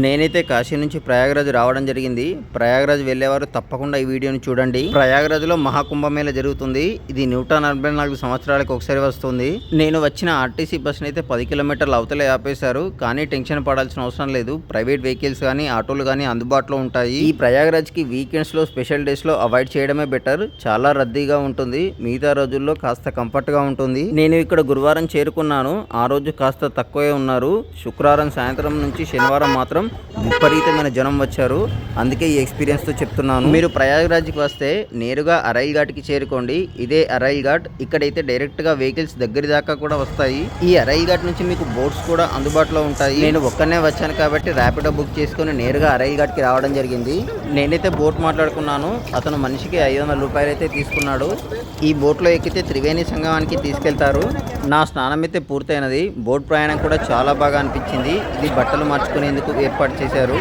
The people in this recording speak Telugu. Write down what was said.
నేనైతే కాశీ నుంచి ప్రయాగరాజ్ రావడం జరిగింది. ప్రయాగరాజ్ వెళ్ళేవారు తప్పకుండా ఈ వీడియోని చూడండి. ప్రయాగరాజ్లో మహాకుంభమేళ జరుగుతుంది. ఇది 144 సంవత్సరాలకు ఒకసారి వస్తుంది. నేను వచ్చిన ఆర్టీసీ బస్ని అయితే 10 కిలోమీటర్ల అవతలే ఆపేశారు. కానీ టెన్షన్ పడాల్సిన అవసరం లేదు. ప్రైవేట్ వెహికల్స్ కానీ ఆటోలు కానీ అందుబాటులో ఉంటాయి. ఈ ప్రయాగరాజ్కి వీకెండ్స్లో స్పెషల్ డేస్లో అవాయిడ్ చేయడమే బెటర్. చాలా రద్దీగా ఉంటుంది. మిగతా రోజుల్లో కాస్త కంఫర్ట్గా ఉంటుంది. నేను ఇక్కడ గురువారం చేరుకున్నాను. ఆ రోజు కాస్త తక్కువే ఉన్నారు. శుక్రవారం సాయంత్రం నుంచి శనివారం మాత్రం విపరీతమైన జనం వచ్చారు. అందుకే ఈ ఎక్స్పీరియన్స్ తో చెప్తున్నాను. మీరు ప్రయాగరాజ్కి వస్తే నేరుగా అరైల్ ఘాట్కి చేరుకోండి. ఇదే అరైల్ ఘాట్. ఇక్కడైతే డైరెక్ట్ గా వెహికల్స్ దగ్గర దాకా కూడా వస్తాయి. ఈ అరైల్ ఘాట్ నుంచి మీకు బోట్స్ కూడా అందుబాటులో ఉంటాయి. నేను ఒక్కనే వచ్చాను కాబట్టి ర్యాపిడో బుక్ చేసుకుని నేరుగా అరైల్ ఘాట్కి రావడం జరిగింది. నేనైతే బోట్ మాట్లాడుకున్నాను. అతను మనిషికి 500 రూపాయలు అయితే తీసుకున్నాడు. ఈ బోట్లో ఎక్కితే త్రివేణి సంగమానికి తీసుకెళ్తారు. నా స్నానం అయితే పూర్తయినది. బోట్ ప్రయాణం కూడా చాలా బాగా అనిపించింది. ఇది బట్టలు మార్చుకునేందుకు ఏర్పాటు చేశారు.